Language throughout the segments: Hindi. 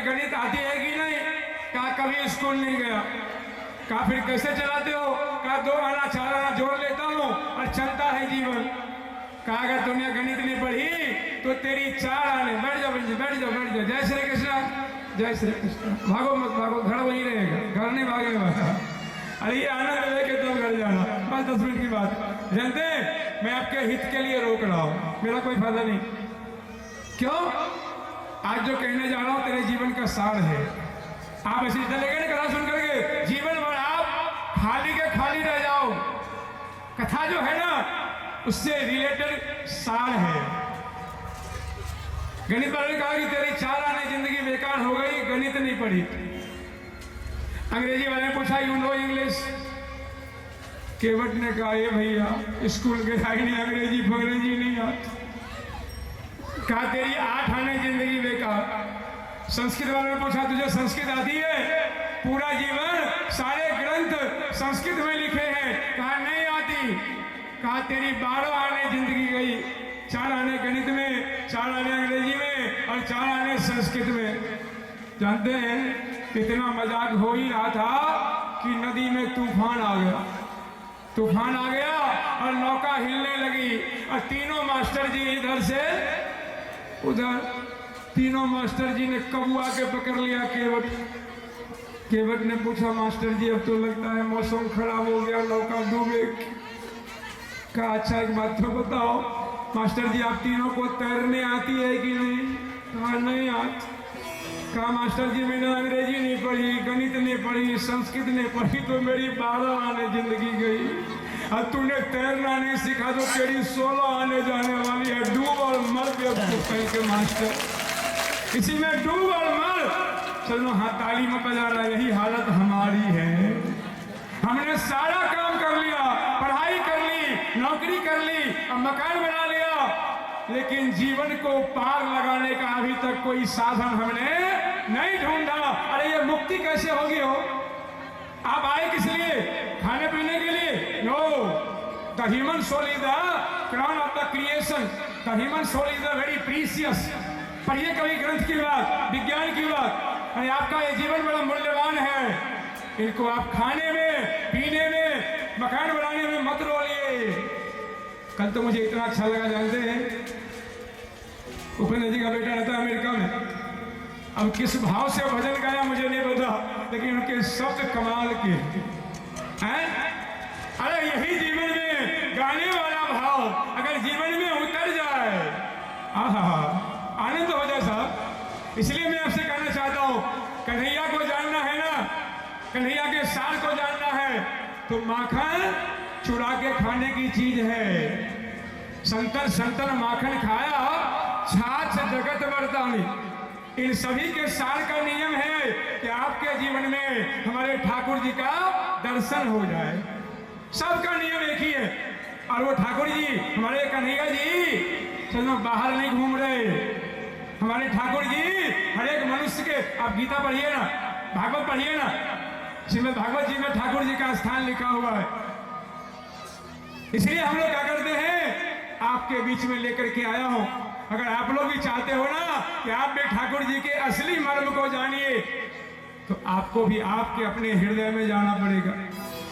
गणित आती है कि नहीं? कहा कभी स्कूल नहीं गया। कहा फिर कैसे चलाते हो? कहा 2 आना 4 आना जोड़ लेता हूँ और चलता है जीवन। कहा अगर तुमने गणित नहीं पढ़ी तो तेरी 4 आने। बैठ जाओ बैठ जाओ बैठ जाओ। जय श्री कृष्ण जय श्री कृष्ण। भागो मत भागो, घर वहीं रहेगा, घर नहीं भागेगा बता। अरे ये आनंद लेके तब घर जाना, बस 10 मिनट की बात। जानते मैं आपके हित के लिए रोक रहा हूँ, मेरा कोई फायदा नहीं। क्यों? आज जो कहने जा रहा हूँ तेरे जीवन का सार है। आप ऐसे चलेंगे ना कथा सुन करके, जीवन भर आप खाली के खाली रह जाओ। कथा जो है ना उससे रिलेटेड सार है। गणित वाले ने कहा कि तेरी 4 आने जिंदगी बेकार हो गई, गणित नहीं पढ़ी। अंग्रेजी वाले ने पूछा यू नो इंग्लिश? केवट ने कहा ये भैया स्कूल के आई नहीं, अंग्रेजी फंग्रेजी नहीं आती। कहा तेरी 8 आने जिंदगी बेकार। संस्कृत वाले ने पूछा तुझे संस्कृत आती है? पूरा जीवन सारे ग्रंथ संस्कृत में लिखे हैं। कहा नहीं आती। कहा तेरी 12 आने जिंदगी गई, 4 आने गणित में, 4 आने अंग्रेजी में और 4 आने संस्कृत में। जानते हैं कितना मजाक हो ही रहा था कि नदी में तूफान आ गया। तूफान आ गया और नौका हिलने लगी और तीनों मास्टर जी इधर से उधर, तीनों मास्टर जी ने कबूआ के पकड़ लिया केवट। केवट ने पूछा मास्टर जी अब तो लगता है मौसम खराब हो गया, नौका डूबेगी। कहा अच्छा एक बात तो बताओ मास्टर जी आप तीनों को तैरने आती है कि नहीं? कहा नहीं आती। कहा मास्टर जी मैंने अंग्रेजी नहीं पढ़ी, गणित नहीं पढ़ी, संस्कृत नहीं पढ़ी तो मेरी 12 आने जिंदगी गई। और तूने तैरना नहीं सीखा तो तेरी 16 आने जाने वाली है। डूब और मर कहीं के मास्टर, इसी में डूब और मर। चलो हाँ ताली में बजा रहा, यही हालत हमारी है। हमने सारा काम कर लिया, पढ़ाई कर ली, नौकरी कर ली और मकान बना लिया, लेकिन जीवन को पार लगाने का अभी तक कोई साधन हमने नहीं ढूंढा। अरे ये मुक्ति कैसे होगी हो? आप आए किस लिए? खाने पीने के लिए? No, the human soul is the crown of the creation. The human soul is the very precious. पढ़िए कभी ग्रंथ की बात, विज्ञान की बात। अरे आपका ये जीवन बड़ा मूल्यवान है, इनको आप खाने में, पीने में, मकान बनाने में मत रोलिए। कल तो मुझे इतना अच्छा लगा, जानते हैं उपेंद्र जी का बेटा रहता है अमेरिका में। अब किस भाव से भजन गाया मुझे नहीं पता, लेकिन उनके शब्द कमाल के हैं। अरे यही जीवन में गाने वाला भाव अगर जीवन में उतर जाए, आनंद हो जाए साहब। इसलिए मैं आपसे कहना चाहता हूं, कन्हैया को जानना है ना, कन्हैया के सार को जानना है तो माखन चुरा के खाने की चीज है। संतन संतन माखन खाया, छाछ जगत वर्तानी। इन सभी के सार का नियम है कि आपके जीवन में हमारे ठाकुर जी का दर्शन हो जाए। सबका नियम एक ही है। और वो ठाकुर जी हमारे कन्हैया जी चलो बाहर नहीं घूम रहे। हमारे ठाकुर जी हर एक मनुष्य के, आप गीता पढ़िए ना, भागवत पढ़िए ना, श्रीमद् भागवत जी में ठाकुर जी का स्थान लिखा हुआ है। इसलिए हम लोग क्या करते हैं, आपके बीच में लेकर के आया हूं। अगर आप लोग भी चाहते हो ना कि आप भी ठाकुर जी के असली मर्म को जानिए, तो आपको भी आपके अपने हृदय में जाना पड़ेगा।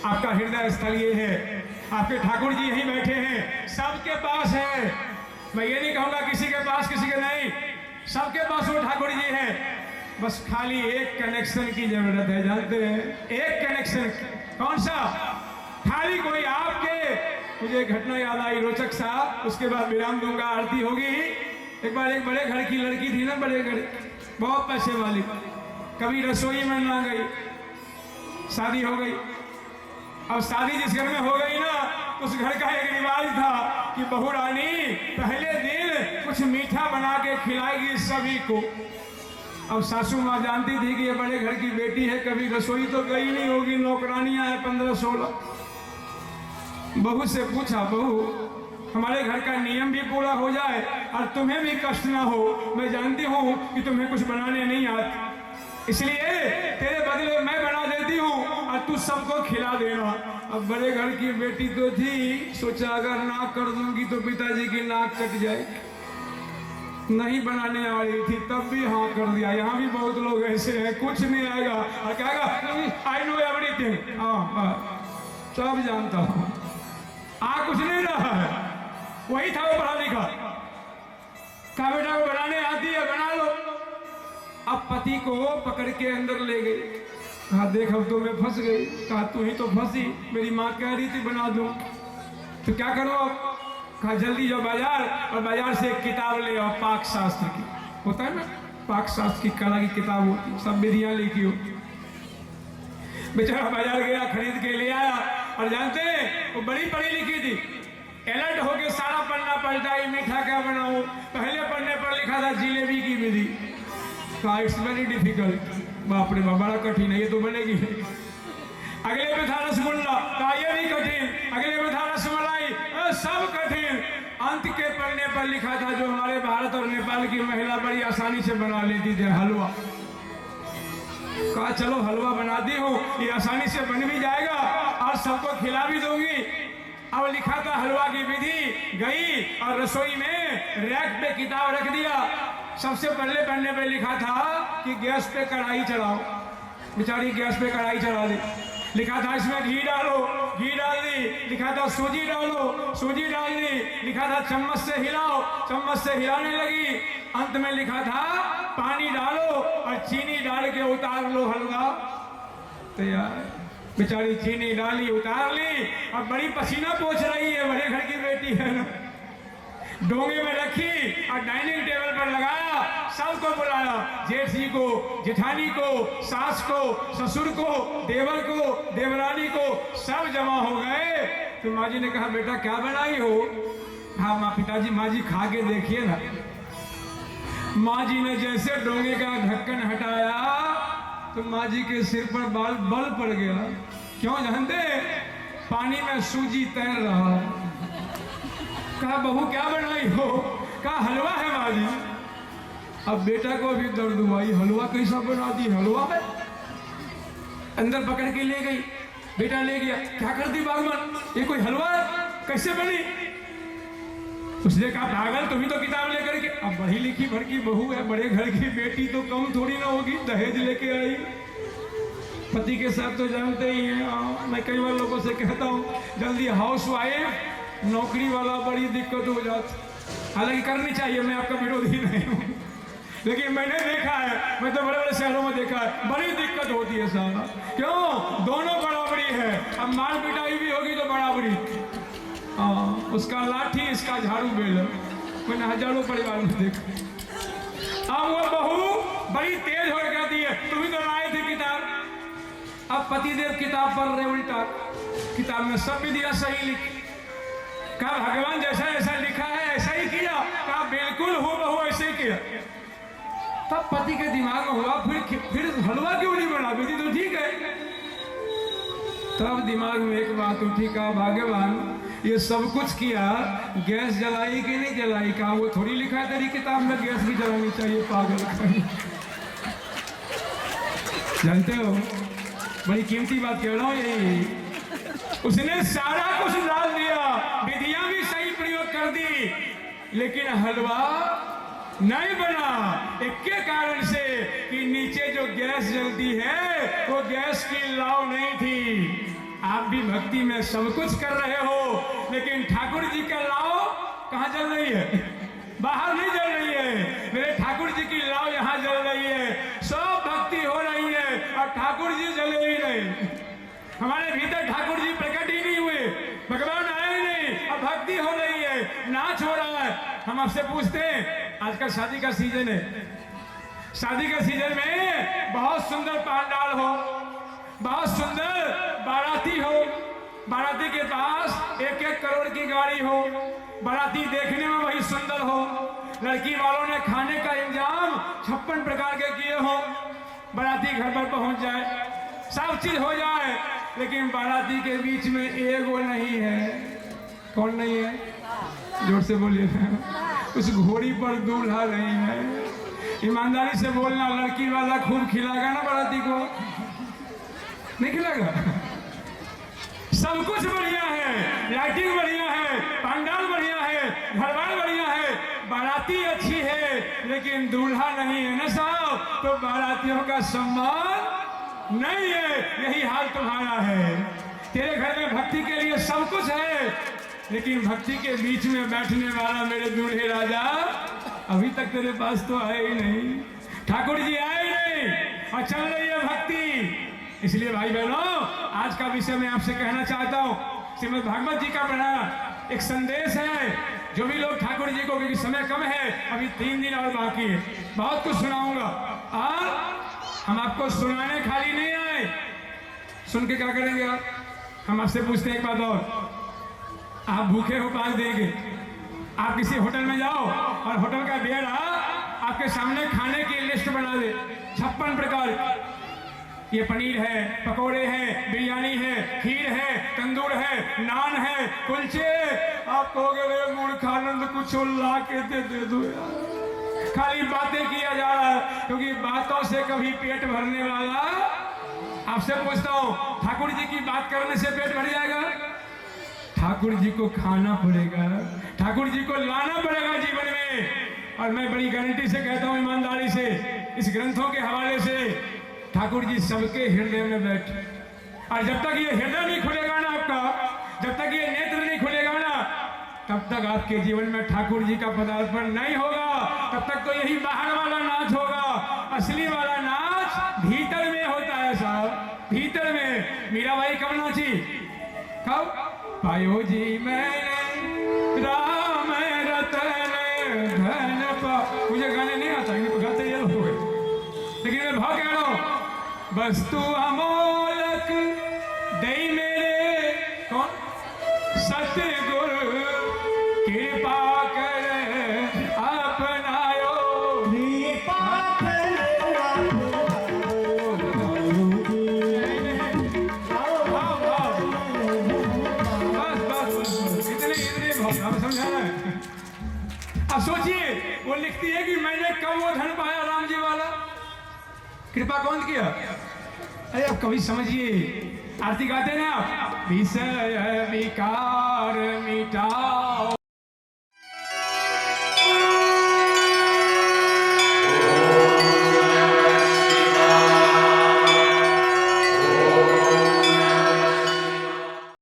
आपका हृदय स्थल ये है, आपके ठाकुर जी यहीं बैठे हैं, सबके पास है। मैं ये नहीं कहूंगा किसी के पास किसी के नहीं, सबके पास वो ठाकुर जी है। बस खाली एक कनेक्शन की जरूरत है, जानते हैं? एक कनेक्शन। कौन सा? खाली कोई आपके। मुझे एक घटना याद आई रोचक सा, उसके बाद विराम दूंगा, आरती होगी। एक बार एक बड़े घर की लड़की थी ना, बड़े घर, बहुत पैसे वाली, कभी रसोई में ना गई, शादी हो गई। अब शादी जिस घर में हो गई ना, उस घर का एक रिवाज था कि बहू रानी पहले दिन कुछ मीठा बना के खिलाएगी सभी को। अब सासू माँ जानती थी कि ये बड़े घर की बेटी है, कभी रसोई तो गई नहीं होगी, नौकरानियां हैं 15-16। बहू से पूछा, बहू हमारे घर का नियम भी पूरा हो जाए और तुम्हें भी कष्ट ना हो। मैं जानती हूँ कि तुम्हें कुछ बनाने नहीं आता, इसलिए तेरे बदले मैं बना देती हूँ और तू सबको खिला देना। अब बड़े घर की बेटी तो थी, सोचा अगर नाक कर दूंगी तो पिताजी की नाक कट जाएगी। नहीं बनाने आ रही थी तब भी हाँ कर दिया। यहाँ भी बहुत लोग ऐसे हैं, कुछ नहीं आएगा और कहेगा आई नो एवरीथिंग, हाँ सब जानता हूँ, कुछ नहीं रहा है। वही था वो पढ़ा लिखा, कहा बेटा को बनाने आती है बना लो। अब पति को पकड़ के अंदर ले गई, कहा देख अब तो मैं फंस गई। कहा तू ही तो फंसी, मेरी माँ कह रही थी बना दूं, तो क्या करो अब। कहा जल्दी जाओ बाजार और बाजार से एक किताब ले आओ, पाक शास्त्र की, होता है ना पाक शास्त्र की कला की किताब होती, सब विधियां लिखी हो। बेचारा बाजार गया, खरीद के ले आया और जानते हैं वो बड़ी पढ़ी लिखी थी, अलर्ट होके सारा पढ़ना पड़ता है, मीठा क्या बनाऊं। पहले पढ़ने पर लिखा था जिलेबी की विधि, कहा इट्स वेरी डिफिकल्ट, बाप रे बाप बड़ा कठिन है, ये तो बनेगी। अगले में था रसगुल्ला, कहा ये भी कठिन। अगले में था रसमलाई, सब कठिन। अंत के पढ़ने पर लिखा था जो हमारे भारत और नेपाल की महिला बड़ी आसानी से बना लेती थी, हलवा। कहा चलो हलवा बनाती हूँ, ये आसानी से बन भी जाएगा और सबको खिला भी दूंगी। अब लिखा था हलवा की विधि, गई और रसोई में रैक पे किताब रख दिया। सबसे पहले पढ़ने पे लिखा था कि गैस पे कढ़ाई चढ़ाओ, बेचारी गैस पे कढ़ाई चढ़ा दी। लिखा था इसमें घी डालो, घी डाल दी। लिखा था सूजी डालो, सूजी डाल दी। लिखा था चम्मच से हिलाओ, चम्मच से हिलाने लगी। अंत में लिखा था पानी डालो और चीनी डाल के उतार लो हलवा तैयार। बेचारी चीनी डाली, उतार ली और बड़ी पसीना पोंछ रही है, बड़े घर की बेटी है ना। डोंगे में रखी और डाइनिंग टेबल पर लगाया, सबको बुलाया, जेठ जी को, जेठानी को, सास को, ससुर को, देवर को, देवरानी को, सब जमा हो गए। तो माँ जी ने कहा बेटा क्या बनाई हो। हाँ माँ, पिताजी माँ जी खा के देखिए ना। माँ जी ने जैसे डोंगे का ढक्कन हटाया तो माँ जी के सिर पर बाल बल पड़ गया। क्यों जानते? पानी में सूजी तैर रहा। कहा बहू क्या बनाई हो। कहा हलवा है माँ जी। अब बेटा को भी दर्द हुआ, हलवा कैसा बना दी, हलवा है। अंदर पकड़ के ले गई, बेटा ले गया, क्या कर दी बागवान, ये कोई हलवा है, कैसे बनी। उसने कहा पागल, तुम्ही तो किताब लेकर के, अब बड़ी लिखी भर की बहू है, बड़े घर की बेटी तो कम थोड़ी ना होगी, दहेज लेके आई। पति के साथ तो जानते ही हैं। मैं कई बार लोगों से कहता हूँ जल्दी हाउस वाइफ नौकरी वाला बड़ी दिक्कत हो जाती। हालांकि करनी चाहिए, मैं आपका विरोधी नहीं हूँ, लेकिन मैंने देखा है, मैं तो बड़े बड़े शहरों में देखा है, बड़ी दिक्कत होती है सारा। क्यों? दोनों बराबरी है। अब मार पिटाई भी होगी तो बराबरी, उसका लाठी इसका झाड़ू बेल। मैंने हजारों परिवार में देखा। अब वो बहू बड़ी तेज हो जाती है, तुम्ही तो लाए थे किताब। अब पतिदेव किताब पढ़ रहे उल्टा, किताब में सब विधियां सही लिखी। कहा भगवान जैसा ऐसा लिखा है ऐसा ही किया। कहा बिल्कुल हो बहू ऐसे ही किया। तब पति के दिमाग में हुआ फिर हलवा क्यों नहीं बना, विधि तो ठीक है। तब दिमाग में एक बात उठी, कहा भगवान ये सब कुछ किया, गैस जलाई कि नहीं जलाई। कहा वो थोड़ी लिखा है तेरी किताब में गैस भी जलानी चाहिए, पागल। जानते हो बड़ी कीमती बात कह रहा हूं यही। उसने सारा कुछ डाल दिया, विधियां भी सही प्रयोग कर दी, लेकिन हलवा नहीं बना। एक के कारण से कि नीचे जो गैस जलती है वो गैस की लाव नहीं थी। आप भी भक्ति में सब कुछ कर रहे हो, लेकिन ठाकुर जी का लाव कहाँ जल रही है? बाहर नहीं जल रही है। मेरे ठाकुर जी की लाव यहाँ जल रही है। सब भक्ति हो रही है और ठाकुर जी जले ही नहीं। हमारे भीतर ठाकुर जी प्रकट ही नहीं हुए, भगवान आए ही नहीं, अब भक्ति हो रही है, नाच हो रहा है। हम आपसे पूछते हैं, आजकल शादी का सीजन है, शादी के सीजन में बहुत सुंदर पंडाल हो, बहुत सुंदर बाराती हो, बाराती के पास 1-1 करोड़ की गाड़ी हो, बाराती देखने में वही सुंदर हो, लड़की वालों ने खाने का इंतजाम 56 प्रकार के किए हो, बाराती घर पर पहुंच जाए, सब चीज हो जाए, लेकिन बाराती के बीच में एगो नहीं है। कौन नहीं है? जोर से बोलिए। उस घोड़ी पर दूल्हा नहीं है। ईमानदारी से बोलना, लड़की वाला खूब खिलाएगा ना बाराती को? नहीं खिलाएगा? सब कुछ बढ़िया है, लाइटिंग बढ़िया है, पंडाल बढ़िया है, घरबार बढ़िया है, बाराती अच्छी है, लेकिन दूल्हा नहीं है ना साहब तो बारातियों का सम्मान नहीं है। यही हाल तुम्हारा है। तेरे घर में भक्ति के लिए सब कुछ है, लेकिन भक्ति के बीच में बैठने वाला मेरे दूल्हे राजा अभी तक तेरे पास तो आए ही नहीं। ठाकुर जी आए ही नहीं और चल रही है भक्ति। इसलिए भाई बहनों, आज का विषय मैं आपसे कहना चाहता हूँ। श्रीमद् भागवत जी का बड़ा एक संदेश है। जो भी लोग ठाकुर जी को, क्योंकि समय कम है, अभी 3 दिन और बाकी है, बहुत कुछ सुनाऊंगा और हम आपको सुनाने खाली नहीं आए। सुन के क्या करेंगे आप? हम आपसे पूछते हैं एक बात और, आप भूखे हो 5 दिन के, आप किसी होटल में जाओ और होटल का बेड़ा आपके सामने खाने की लिस्ट बना दे 56 प्रकार, ये पनीर है, पकोड़े हैं, बिरयानी है, खीर है, तंदूर है, नान है, कुलचे। आप कहोगे मूर्खानंद कुछ ला के दे दो यार, खाली बातें किया जा रहा है, क्योंकि बातों से कभी पेट भरने वाला। आपसे पूछता हूँ, ठाकुर जी की बात करने से पेट भर जाएगा? ठाकुर जी को खाना पड़ेगा, ठाकुर जी को लाना पड़ेगा जीवन में। और मैं बड़ी गारंटी से कहता हूँ, ईमानदारी से, इस ग्रंथों के हवाले से, ठाकुर जी सबके हृदय में बैठे। और जब तक ये हृदय नहीं खुलेगा ना आपका, जब तक ये नेत्र नहीं खुलेगा ना, तब तक आपके जीवन में ठाकुर जी का पदार्पण नहीं होगा। तब तक तो यही बाहर वाला नाच होगा। असली वाला नाच भीतर में होता है साहब, भीतर में। मीराबाई कब नाची? कब? पायो जी मैंने राम रतन धन पा। मुझे गाने नहीं आता, गाते ये लोग, लेकिन मैं भाव कह रहा हूं, वस्तु अमोलक दई मेरे कौन सतगुरु कृपा कर अपनायो, कृपा कर बस इतने भाव समझा है। अब सोचिए, वो लिखती है कि मैंने कब वो धन पाया राम जी वाला। कृपा कौन किया? अरे अब कभी समझिए, आरती गाते ना, विषय विकार मिटा